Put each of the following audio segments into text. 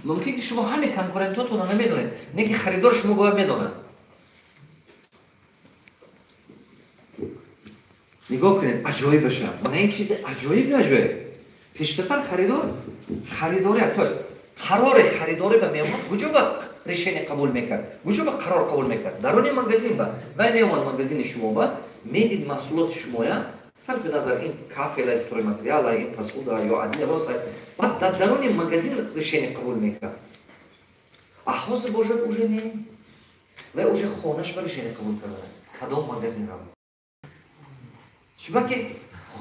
ممکن که شما همه کنکورنتاتون رو نمیدونید، نه که خریدار شما باید میدونن. نگاه کنید عجایبش هم. من این چیز عجایب. پیشتر خریداری حتی قرار خریداری به میامد کجا با ریشین قبول میکرد، کجا با قرار قبول میکرد. درون مغازین با و میامد مغازین شما با میدید محصولات شما یا صرف نظر این کافی لا استروی ماتریال این پاسودا یا عادی راست بعد در درون مغازین ریشین قبول میکرد. احواز بوجود اوجه نی و اوجه خونش برای ریشین قبول کردن. کدام مغازین را شما که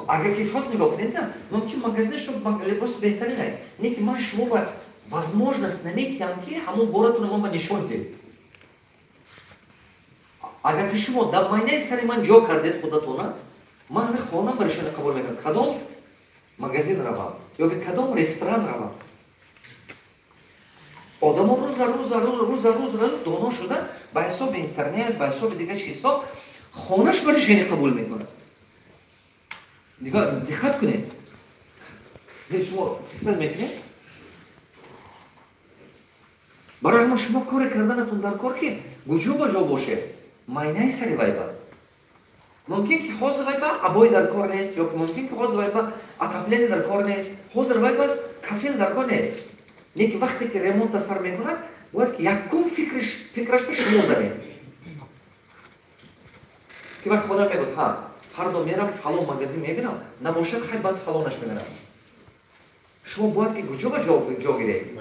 اگر که خواست نگاه کنید نه ممکن مغازین شما لباس بهتری نه نه که من شما با возможность نمیتونم که همون بارتون من نشون دید. اگر که شما در ماینه سری من جا کردید خودتون من همه خانم برای شما قبول میکنم کدام مغازین روم یا به کدام رستوران روم. آدم روز دانا شده به حساب اینترنت به حساب دیگه چیزها خانش برای شما قبول میکنه. دقت کنید. شما حساب میکنید برای ما شما کار کردنتون در کار که گوجو با جا باشه ماینه سری وایبا ممکن که حاضر وایبا ابای در کار نیست یا ممکن که حاضر وایبا اکاپلین در کار نیست حاضر وایبا کافیل در کار نیست لیکن وقتی که ریمونت سر میکند باید که یکم فکرش به شما زنید که وقت خدا میگه ها فردا میرم فلان مغازین میبینم نباشد خیلی بعد فلانش بمیرم شما باید که گوجو با جا گیرید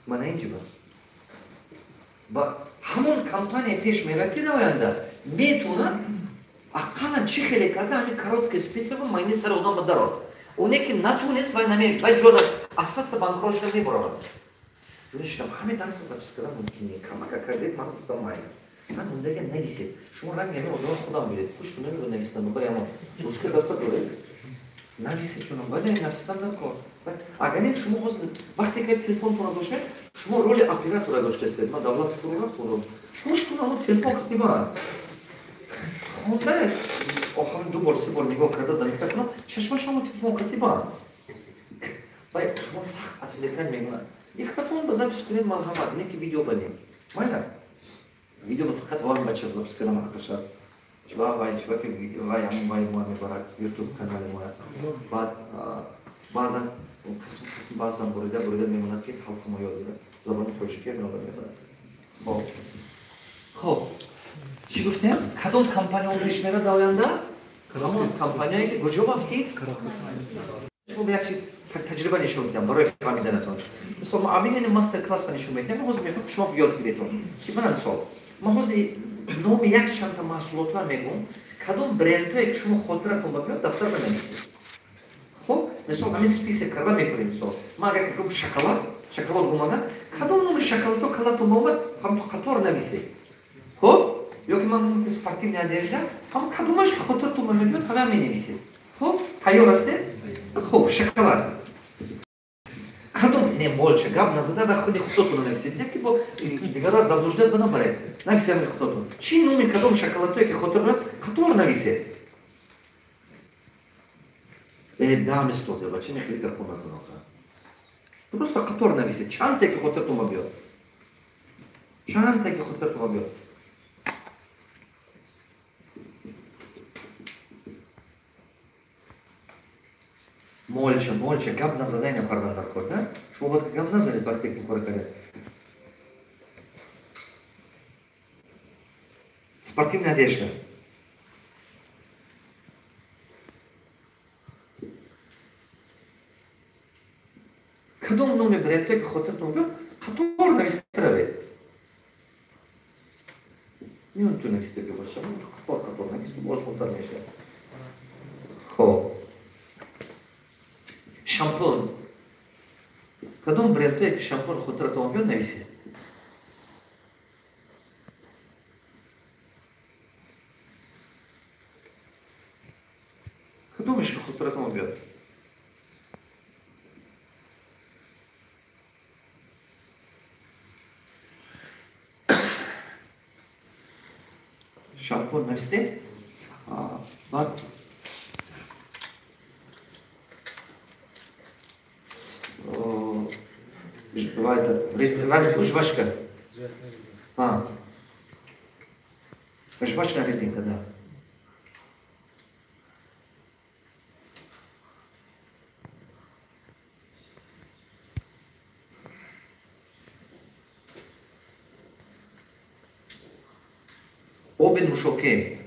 من اینجا با همون کمپانی پیش میره که نوینده میتونه اقلا چی خیلی کرده همین کارات که سپیسه با ماینی سر آدم بدارد اونه که نتونست و نمیره و جوره اساس بانکروش نمیبرد جونشم همین درس زبس کردن ممکنه کمک کردید من گفتم من مونده نویسید شما رنگ همین آدم خدا میرید خوش نمیگو نویسیدن بخوری اما مشکل دفت داره نویسید چونم ولی نویسیدن نکن اگر شما وقتی که تلفن رو داشته شما رول اپراتور را داشته ما دولت فروغ خوش کنم تلفن خطی برد خونده آخر دو بار سه بار نگاه کرده زمین کنم چشمش شما تلفن خطی برد باید شما سخت اتفاقا میگونن یک تلفن بزرگش کنید مرحمت نه که ویدیو بنیم مایلا ویدیو فقط وام بچه زبس کردم حقیقت شباب که ویدیو وای همون وای ما میبرد یوتیوب کانال ما بعدا قسم بعضا بریده میموند که خلق ما یاد داره زبان تاجیکی نادر میبرد خب چی گفتیم؟ کدوم کمپانی عمرش میره در آینده؟ همون کمپانیایی که کجا بافتید؟ شما به یک تجربه نشون میدم برای فهمیدنتون مثلا ما عاملین ماستر کلاس نشون میدم ما میخوام شما یاد گیریتون که من مثال ما نام یک چند تا محصولات را میگم کدوم برندی که شما خاطرتون بیاد دفتر بنویسید خب مثلا همین سپیس کرده میکنیم مثلا ما اگر که شکلات اومده کدوم نوع شکلات رو کلاتون اومد هم تو خطور نویسید خب یا که من спортивная одежда هم کدومش خاطرتون میاد همه مینویسید خب تیار هستید خب شکلات کدوم نمولچه گاب نزده به خودی خودتون نویسید نه که با دیگران заблуждать بنابرید نویسید خودتون چی نوع کدوم شکلاتایی که خاطر نویسید دام استودیو بچه میخواد که خونه زنه تو просто خاطر نویسید چند تا که خاطرتون بیاد چند تا که خاطرتون بیاد مولچه گاب نزده نپردن در کار نه شما باید گاب نزدید وقتی که کار کرد спортивная одежда کدوم نوع برندی که خاطرتون بیاد خطور نویسید میتونه نویسید که باشه خطور نویسید باش خطور میشه خب شامپون کدوم برندی که شامپون خاطرتون بیاد نویسید کدومش که خاطرتون بیاد شامپون نوشته بعد Ваня, жвачка. Жвачная резинка, да. Обин ушоке.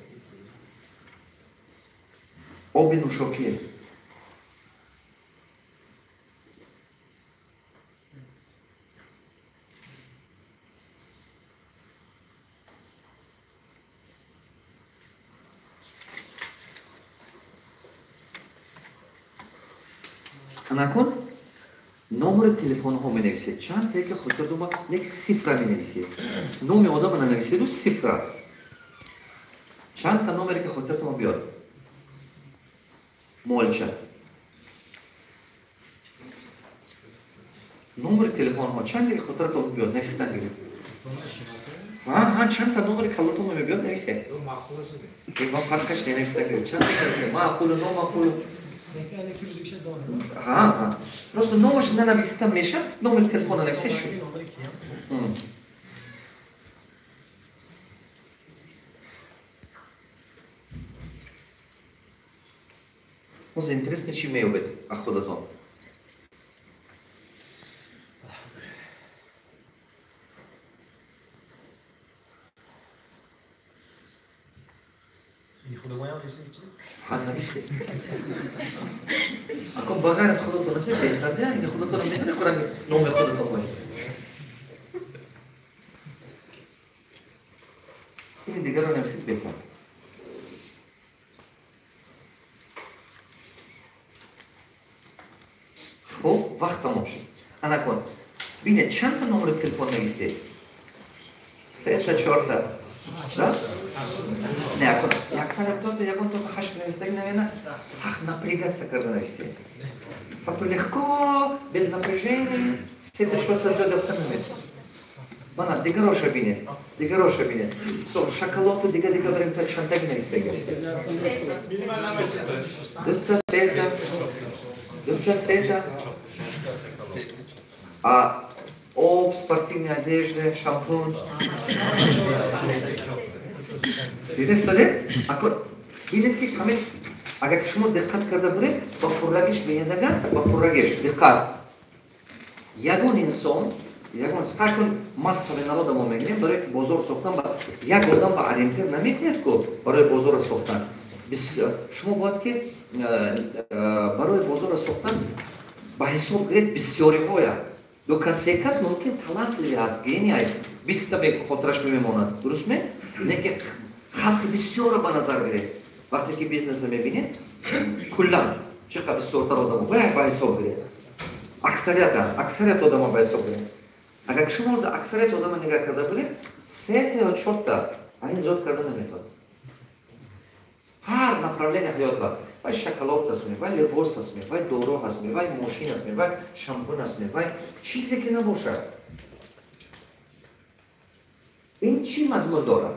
Обин ушоке. Анакон номер телефона меневисед. Чанд теке хотя дома нек цифра меневисед. Номер одама нанависеду цифра. Чанд та номер ке хотя дома биод. Молча. Номер телефона чанд теке хотя дома биод. Нефис нагири. Чанд та номер ке хотя дома биод нефисед. Вам фаркаш нефис нагири. Чанд теке маъқулу номаъқулу. Просто номер ще нависи там мешат, номер телефона не все ще. Може интересно, че имейл бе, а хода това. нависи. Ако в България с ходото на всеки, да, и ходото на мен, ако много ме ходото мой. И дигара на всеки бека. О, вахта може. А након, видя, чанта номер телефон на гисе. Сета чорта. Да? Не, ако тото, ако тото хаш не стегне една, сах напрягаться когда на все. Папа легко, без напряжения, сета чорта зода в камеме. Бана, дигароша бине. Со, шакалото дига брем то чантаг не стега. Доста сета. А об, спортивные одежды, шампунь. Видите, стаде? Ако видите ки ҳамин агар шумо диққат карда буред, ба пуррагиш биедага, ба пуррагиш диққат. Ягон инсон, ягон факун массави народа мо мегӯем барои бозор сохтан ба як одам ба ориентир наметиҳад ку барои бозора сохтан. Шумо бояд ки барои бозора сохтан ба ҳисоб гиред бисёриҳоя. До кас мумкин талантливи аст, гения, 20 бек хотираш мемонад. Дуруст ме? Неки халқи бисёра ба назар гиред. Вақте ки бизнеса мебинед, куллан чӣ қадр бисёртар одам ба ҳисоб гиред. Аксарият одама ба ҳисоб гиред. Агар шумо за аксарият одама нигоҳ карда буред, 3 ё 4 айн зиёд карда наметавонад. Ҳар направление ҳаётба. Вай шоколад ҳаст, вай либос ҳаст, вай доро ҳаст, вай мошин ҳаст, вай шампун ҳаст, вай чизе ки набошад. Ин чӣ мазмун дорад?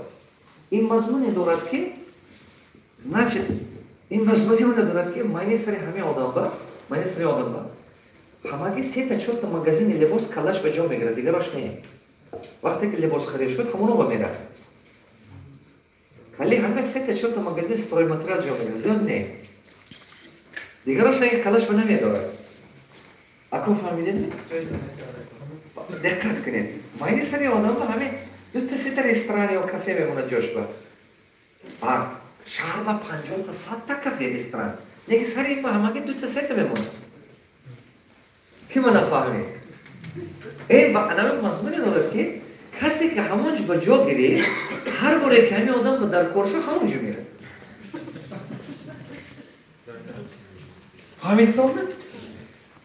Ин мазмуне дорад ки, значит, ин мазмуне дорад ки майни сари ҳамин одамба, ҳамаги 3-4 магазини либос калаш ба ҷо мегирад, дигарош не. Вақте ки либос харид шуд, ҳамоно ба мерад. Вали ҳамаи 3-4 магазини стройматериал ҷо мегирад, зиёд не. Дигарош не калаш ба намедорад. Ако фаҳмидед? Диққат кунед. Майни сари одамба ҳамин 2-3 ресторан ё кафе мемонад ҷошба. Шаҳрба 50-100 кафе ресторан. Неки сари ба ҳамаги 2-3 мемонад. Ки ма нафаҳмед? Ба анаме мазмуне дорад ки касе ки ҳамон ҷо ба ҷо гиред, ҳар боре ки ҳамин одам ба дар кор шуд, ҳамон ҷо мерад. Фаҳмидтон?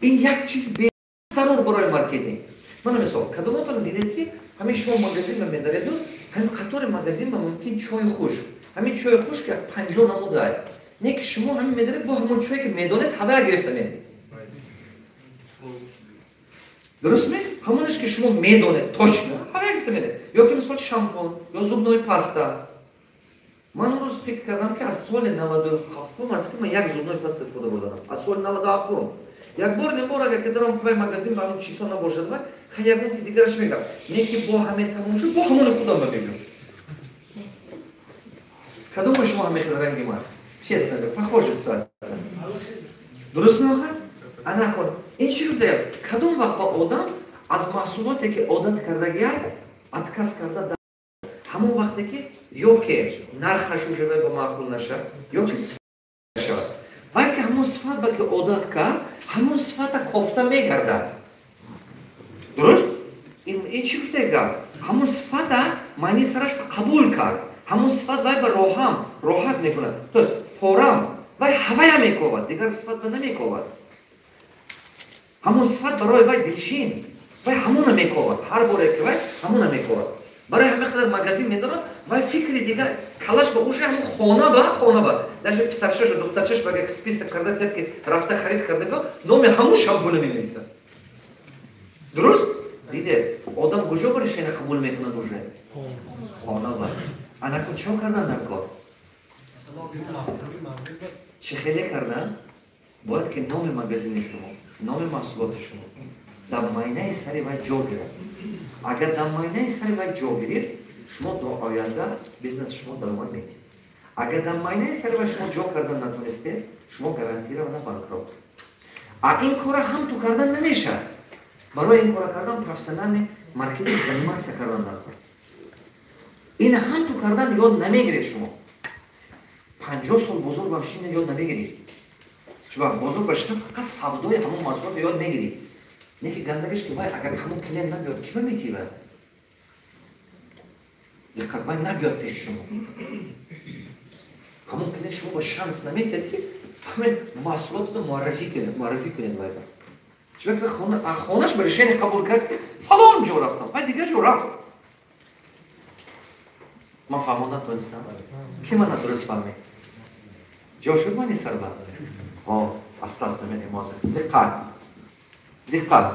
Ин як чиз безарур барои маркетинг. Мана мисол, кадоматон дидед ки ҳамин шумо магазин ба медареду, ҳамин қатори магазин ба мумкин чойи хушк. Ҳамин чойи хушк 50 намудай. Не ки шумо ҳамин медаред бо ҳамон чое ки медонед ҳавая гирифта менед. Дуруст ме? Ҳамонеш ки шумо медонед точно, ҳавая гирифта менед. Ё ки мисол шампун, ё зубной паста. Ман он рӯз фикр кардам ки аз соли 97 аст ки ман як зубной паста истифода бурдам. Аз соли 97. یک بار نبار اگر که دارم پای مغازین با همون چیزا نباشد و خیلی تی دیگرش میگم نه که با همه تموم شد با همون خودم بگم کدوم شما همه خیلی رنگی من چیست نگه پخوش است درست نخواهد؟ انا کن این چی رو دارم کدوم وقت با آدم از محصولاتی که عادت کرده گیاد اتکاس کرده همون وقتی که یا که نرخش رو جوه با معقول نشد یا که صفت نشد و که همون صفت با که عادت کرد همون صفت کافته میگردد درست؟ این چی رو دارم؟ همون صفت معنی سرش قبول کرد همون صفت باید به راحت میکنه درست؟ فورم وای هوای میکوبد دیگر صفت به نمیکوبد همون صفت برای وای دلشین وای همون میکوبد هر باره که وای همون میکوبد برای همه خیلی مغازین میدارد وای فکری دیگر کلاش به اوشه همون خانه با даже پسرشش و دخترشش با یک سپیس کرده زد که رفته خرید کرده با نام همون شامپو نمی‌نویسه درست دیده آدم کجا برش اینو قبول میکنه دوشه خانه با انا کو چون کردن نکار چه خیلی کردن باید که نام مغازین شما نام محصولات شما در ماینه سری باید جا گرفت اگر در ماینه سری باید جا گرفت شما در آینده بیزنس شما درآمد میدید اگر در ماینه سری باید شما جا کردن نتونسته شما گارانتی را بانکروت این کار هم تو کردن نمیشه برای این کار کردن پرسنل مارکتینگ زمینه کردن نکن این هم تو کردن یاد نمیگیرید شما 50 سال بزرگ باشین یاد نمیگیرید شما بزرگ باشین فقط سودای همون محصولات یاد میگیرید نه که گندگیش که وای اگر همون کلیم نبیاد کی میتیبه دقت وای نبیاد پیش شما همون کلیم شما با شانس نمیتید که همین محصولات رو معرفی کنید وای چون که خونش برشین قبول کرد فلان جو رفتم وای دیگه جو رفت من فهموندم تونستم کی من درست فهمید جا شد من سر بعد از دست من امازه دقت